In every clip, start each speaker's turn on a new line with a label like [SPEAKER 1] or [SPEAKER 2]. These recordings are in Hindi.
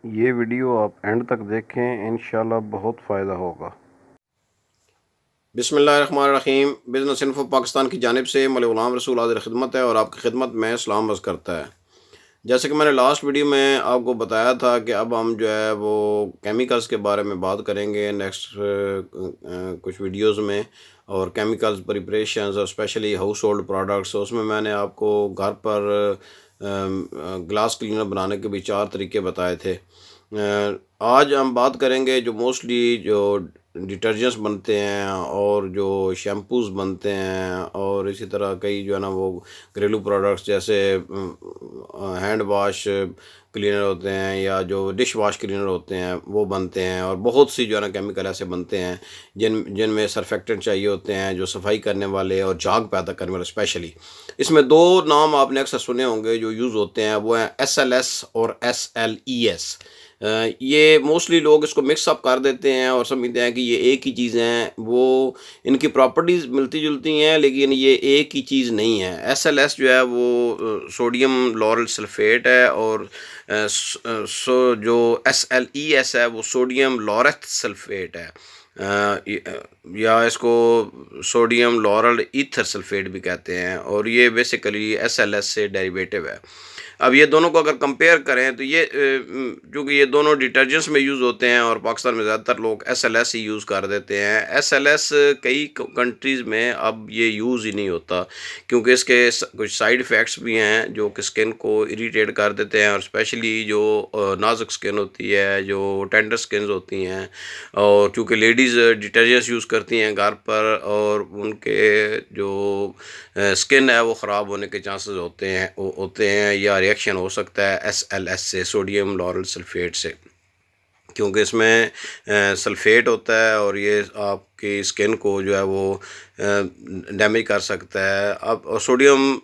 [SPEAKER 1] ये वीडियो आप एंड तक देखें, इंशाल्लाह बहुत फ़ायदा होगा।
[SPEAKER 2] बिस्मिल्लाहिर्रहमानिर्रहीम। बिज़नेस इन्फो पाकिस्तान की जानिब से मौलवी ग़ुलाम रसूल हाज़िर खिदमत है और आपकी खिदमत में सलाम अर्ज़ करता है। जैसे कि मैंने लास्ट वीडियो में आपको बताया था कि अब हम जो है वो केमिकल्स के बारे में बात करेंगे नेक्स्ट कुछ वीडियोस में, और केमिकल्स प्रिपरेशंस और स्पेशली हाउस होल्ड प्रोडक्ट्स। उसमें मैंने आपको घर पर ग्लास क्लीनर बनाने के भी 4 तरीके बताए थे। आज हम बात करेंगे जो मोस्टली जो डिटर्जेंट्स बनते हैं और जो शैम्पूज़ बनते हैं, और इसी तरह कई जो है ना वो घरेलू प्रोडक्ट्स जैसे हैंड वाश क्लीनर होते हैं या जो डिश वाश क्लीनर होते हैं वो बनते हैं, और बहुत सी जो है ना केमिकल ऐसे बनते हैं जिनमें सरफेक्टेंट चाहिए होते हैं जो सफाई करने वाले और झाग पैदा करने वाले। स्पेशली इसमें दो नाम आपने अक्सर सुने होंगे जो यूज़ होते हैं, वो हैं SLS और SLES। ये मोस्टली लोग इसको मिक्स अप कर देते हैं और समझते हैं कि ये एक ही चीज़ हैं। वो इनकी प्रॉपर्टीज़ मिलती जुलती हैं लेकिन ये एक ही चीज़ नहीं है। SLS जो है वो सोडियम लॉरल सल्फेट है, और जो SLES है वो सोडियम लॉरेथ सल्फेट है। या इसको सोडियम लॉरल ईथर सल्फेट भी कहते हैं, और ये बेसिकली SLS से डेरिवेटिव है। अब ये दोनों को अगर कंपेयर करें तो ये क्योंकि ये दोनों डिटर्जेंट्स में यूज़ होते हैं और पाकिस्तान में ज़्यादातर लोग SLS ही यूज़ कर देते हैं। SLS कई कंट्रीज़ में अब ये यूज़ ही नहीं होता क्योंकि इसके कुछ साइड इफ़ेक्ट्स भी हैं जो कि स्किन को इरिटेट कर देते हैं, और स्पेशली जो नाजुक स्किन होती है, जो टेंडर स्किन होती हैं, और क्योंकि लेडीज़ डिटर्जेंट्स यूज़ करती हैं घर पर और उनके जो स्किन है वो ख़राब होने के चांसेस होते हैं या रिएक्शन हो सकता है SLS से, सोडियम लॉरल सल्फेट से, क्योंकि इसमें सल्फेट होता है और ये आपकी स्किन को जो है वो डैमेज कर सकता है। अब सोडियम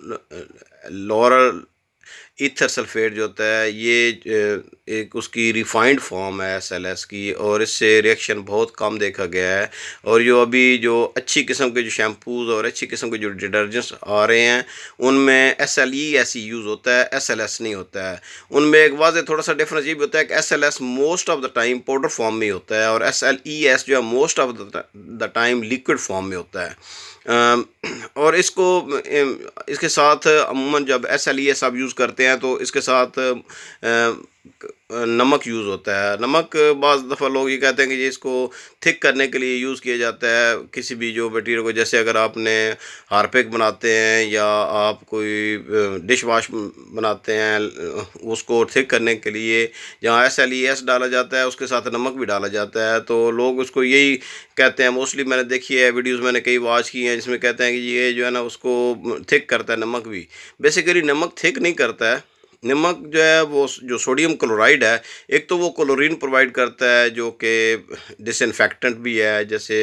[SPEAKER 2] लॉरल ईथर सल्फेट जो होता है ये एक उसकी रिफाइंड फॉर्म है SLS की, और इससे रिएक्शन बहुत कम देखा गया है। और जो अभी जो अच्छी किस्म के जो शैम्पूज़ और अच्छी किस्म के जो डिटर्जेंट्स आ रहे हैं उनमें SLES ही यूज़ होता है, SLS नहीं होता है। उनमें एक वाज़ेह थोड़ा सा डिफरेंस ये भी होता है कि SLS most of the time powder form में होता है और SLES जो है most of the time liquid form में होता है। और इसके साथ अमूमन जब SLES आप यूज़ करते हैं तो इसके साथ नमक यूज़ होता है। नमक बाज़ दफ़ा लोग ये कहते हैं कि ये इसको थिक करने के लिए यूज़ किया जाता है किसी भी जो मटीरियल को, जैसे अगर आपने हारपिक बनाते हैं या आप कोई डिश वाश बनाते हैं उसको थिक करने के लिए जहाँ SLES डाला जाता है उसके साथ नमक भी डाला जाता है, तो लोग उसको यही कहते हैं। मोस्टली मैंने देखी है वीडियोज़ मैंने कई वॉच की हैं जिसमें कहते हैं कि ये जो है ना उसको थिक करता है। नमक भी बेसिकली नमक थिक नहीं करता है। नमक जो है वो जो सोडियम क्लोराइड है, एक तो वो क्लोरीन प्रोवाइड करता है जो कि डिसइंफेक्टेंट भी है, जैसे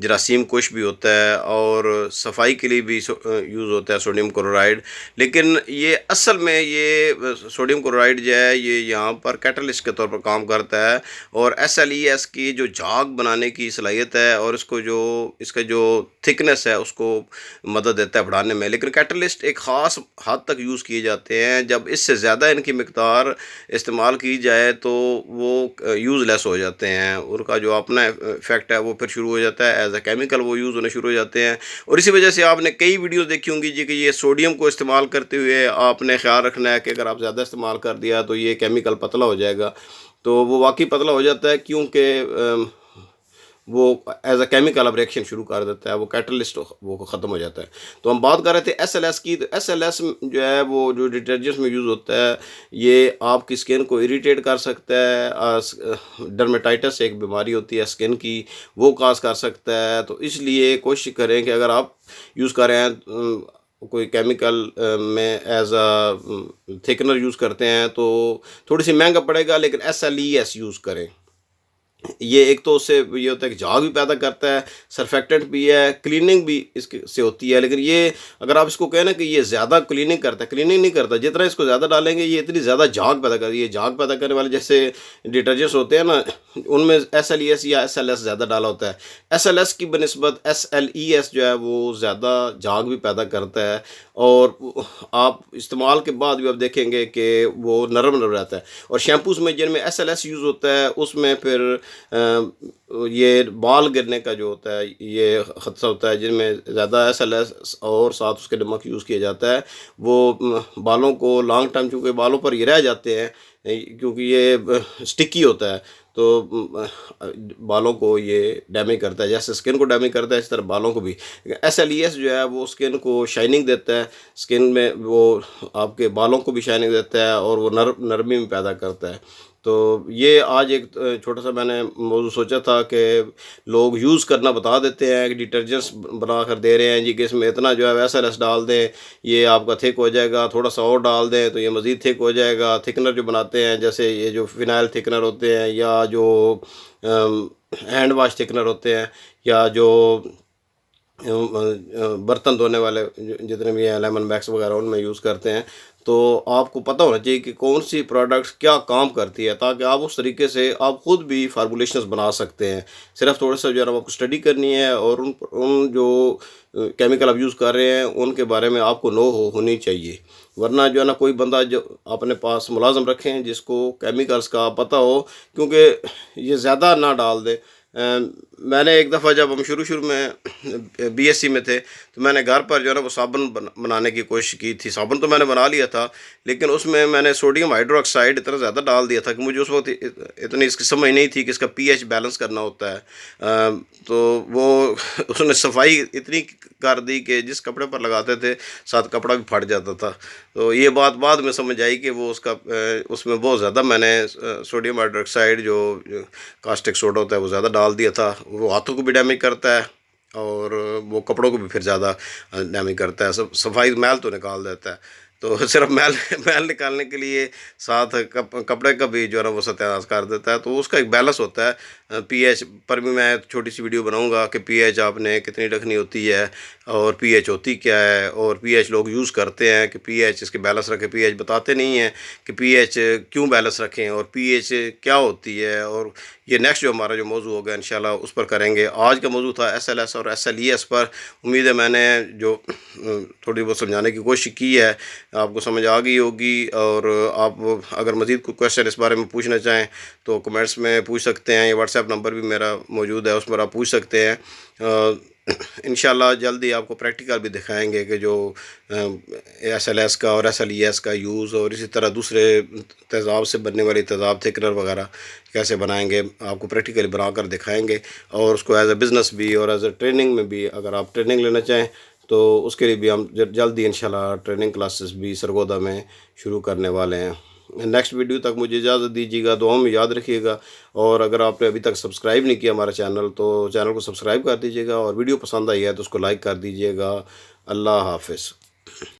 [SPEAKER 2] जरासीम कुश भी होता है, और सफाई के लिए भी यूज़ होता है सोडियम क्लोराइड। लेकिन ये असल में ये सोडियम क्लोराइड जो है ये यहाँ पर कैटलिस्ट के तौर पर काम करता है, और SLES की जो झाग बनाने की सलाहियत है और इसका जो थिकनेस है उसको मदद देता है बढ़ाने में। लेकिन कैटलिस्ट एक ख़ास हद तक यूज़ किए जाते हैं, जब इससे ज़्यादा इनकी मिकदार इस्तेमाल की जाए तो वो यूज़लेस हो जाते हैं। उनका जो अपना इफ़ेक्ट है वो फिर शुरू हो जाता है, एज अ केमिकल वो यूज़ होने शुरू हो जाते हैं। और इसी वजह से आपने कई वीडियोस देखी होंगी जी कि ये सोडियम को इस्तेमाल करते हुए आपने ख्याल रखना है कि अगर आप ज़्यादा इस्तेमाल कर दिया तो ये केमिकल पतला हो जाएगा। तो वो वाकई पतला हो जाता है क्योंकि वो एज अ केमिकल अब रिएक्शन शुरू कर देता है, वो कैटलिस्ट वो ख़त्म हो जाता है। तो हम बात कर रहे थे SLS की, तो SLS जो है वो जो डिटर्जेंट्स में यूज़ होता है ये आपकी स्किन को इरिटेट कर सकता है। डर्मेटाइटिस एक बीमारी होती है स्किन की, वो काज कर सकता है। तो इसलिए कोशिश करें कि अगर आप यूज़ कर रहे हैं कोई केमिकल में एज अ थिकनर यूज़ करते हैं तो थोड़ी सी महंगा पड़ेगा, लेकिन SLES यूज़ करें। ये एक तो उससे ये होता है कि झाग भी पैदा करता है, सरफेक्टेंट भी है, क्लीनिंग भी इसके से होती है। लेकिन ये अगर आप इसको कहें ना कि ये ज़्यादा क्लीनिंग करता है, क्लीनिंग नहीं करता। जितना इसको ज़्यादा डालेंगे ये इतनी ज़्यादा झाग पैदा करती है। ये झाग पैदा करने वाले जैसे डिटर्जेंट्स होते हैं ना, उनमें SLES या SLS ज़्यादा डाला होता है। SLS की बनस्बत SLES जो है वो ज़्यादा झाग भी पैदा करता है, और आप इस्तेमाल के बाद भी आप देखेंगे कि वो नरम नरम रहता है। और शैम्पूज़ में जिनमें SLS यूज़ होता है उसमें फिर ये बाल गिरने का जो होता है ये ख़दशा होता है। जिनमें ज़्यादा SLS और साथ उसके नमक यूज़ किया जाता है, वो बालों को लॉन्ग टाइम, चूँकि बालों पर ये रह जाते हैं क्योंकि ये स्टिकी होता है, तो बालों को ये डैमेज करता है। जैसे स्किन को डैमेज करता है इस तरह बालों को भी। SLES जो है वो स्किन को शाइनिंग देता है, स्किन में वो आपके बालों को भी शाइनिंग देता है और वो नरमी भी पैदा करता है। तो ये आज एक छोटा सा मैंने मौजू सोचा था कि लोग यूज़ करना बता देते हैं कि डिटर्जेंट्स बना कर दे रहे हैं जी कि इसमें इतना जो है SLS डाल दें, ये आपका थिक हो जाएगा, थोड़ा सा और डाल दें तो ये मज़ीद थिक हो जाएगा। थिकनर जो बनाते हैं जैसे ये जो फिनाइल थिकनर होते हैं, या जो हैंड वाश थिकनर होते हैं, या जो बर्तन धोने वाले जितने भी हैं लेमन बैग्स वगैरह उनमें यूज़ करते हैं। तो आपको पता होना चाहिए कि कौन सी प्रोडक्ट्स क्या काम करती है, ताकि आप उस तरीके से आप ख़ुद भी फार्मूलेशंस बना सकते हैं। सिर्फ थोड़ा सा जो है ना आपको स्टडी करनी है, और उन जो केमिकल आप यूज़ कर रहे हैं उनके बारे में आपको नो होनी चाहिए। वरना जो है ना कोई बंदा जो अपने पास मुलाजम रखें जिसको केमिकल्स का पता हो, क्योंकि ये ज़्यादा ना डाल दे। मैंने एक दफ़ा जब हम शुरू में BSc में थे तो मैंने घर पर जो है ना वो साबुन बनाने की कोशिश की थी। साबुन तो मैंने बना लिया था, लेकिन उसमें मैंने सोडियम हाइड्रोक्साइड इतना ज़्यादा डाल दिया था कि मुझे उस वक्त इतनी इसकी समझ नहीं थी कि इसका pH बैलेंस करना होता है। तो वो उसने सफाई इतनी कर दी कि जिस कपड़े पर लगाते थे साथ कपड़ा भी फट जाता था। तो ये बात बाद में समझ आई कि वो उसका उसमें बहुत ज़्यादा मैंने सोडियम हाइड्रोक्साइड जो कास्टिक सोडा होता है वो ज़्यादा डाल दिया था। वो हाथों को भी डैमेज करता है और वो कपड़ों को भी फिर ज़्यादा डैमेज करता है। सफाई मैल तो निकाल देता है। तो सिर्फ मैल मैल निकालने के लिए साथ कपड़े का भी जो है ना वो सत्यानाश कर देता है। तो उसका एक बैलेंस होता है। pH पर भी मैं छोटी सी वीडियो बनाऊंगा कि pH आपने कितनी रखनी होती है और pH होती क्या है, और pH लोग यूज़ करते हैं कि pH इसके बैलेंस रखें, pH बताते नहीं हैं कि pH क्यों बैलेंस रखें और pH क्या होती है। और ये नेक्स्ट जो हमारा जो मौजू होगा इंशाल्लाह उस पर करेंगे। आज का मौजू था SLS और SLES पर। उम्मीद है मैंने जो थोड़ी बहुत समझाने की कोशिश की है आपको समझ आ गई होगी। और आप अगर मज़ीद कोई क्वेश्चन इस बारे में पूछना चाहें तो कमेंट्स में पूछ सकते हैं, या व्हाट्सएप नंबर भी मेरा मौजूद है उस पर आप पूछ सकते हैं। इंशाल्लाह जल्दी आपको प्रैक्टिकल भी दिखाएंगे कि जो SLS का और SLES का यूज़, और इसी तरह दूसरे तेज़ाब से बनने वाली तेज़ाब थिकनर वगैरह कैसे बनाएंगे आपको प्रैक्टिकली बना कर दिखाएंगे। और उसको एज ए बिज़नेस भी और एज ए ट्रेनिंग में भी अगर आप ट्रेनिंग लेना चाहें तो उसके लिए भी हम जल्दी इंशाल्लाह ट्रेनिंग क्लासेस भी सरगोदा में शुरू करने वाले हैं। नेक्स्ट वीडियो तक मुझे इजाज़त दीजिएगा, दुआओं में याद रखिएगा। और अगर आपने अभी तक सब्सक्राइब नहीं किया हमारा चैनल तो चैनल को सब्सक्राइब कर दीजिएगा, और वीडियो पसंद आई है तो उसको लाइक कर दीजिएगा। अल्लाह हाफ़िज़।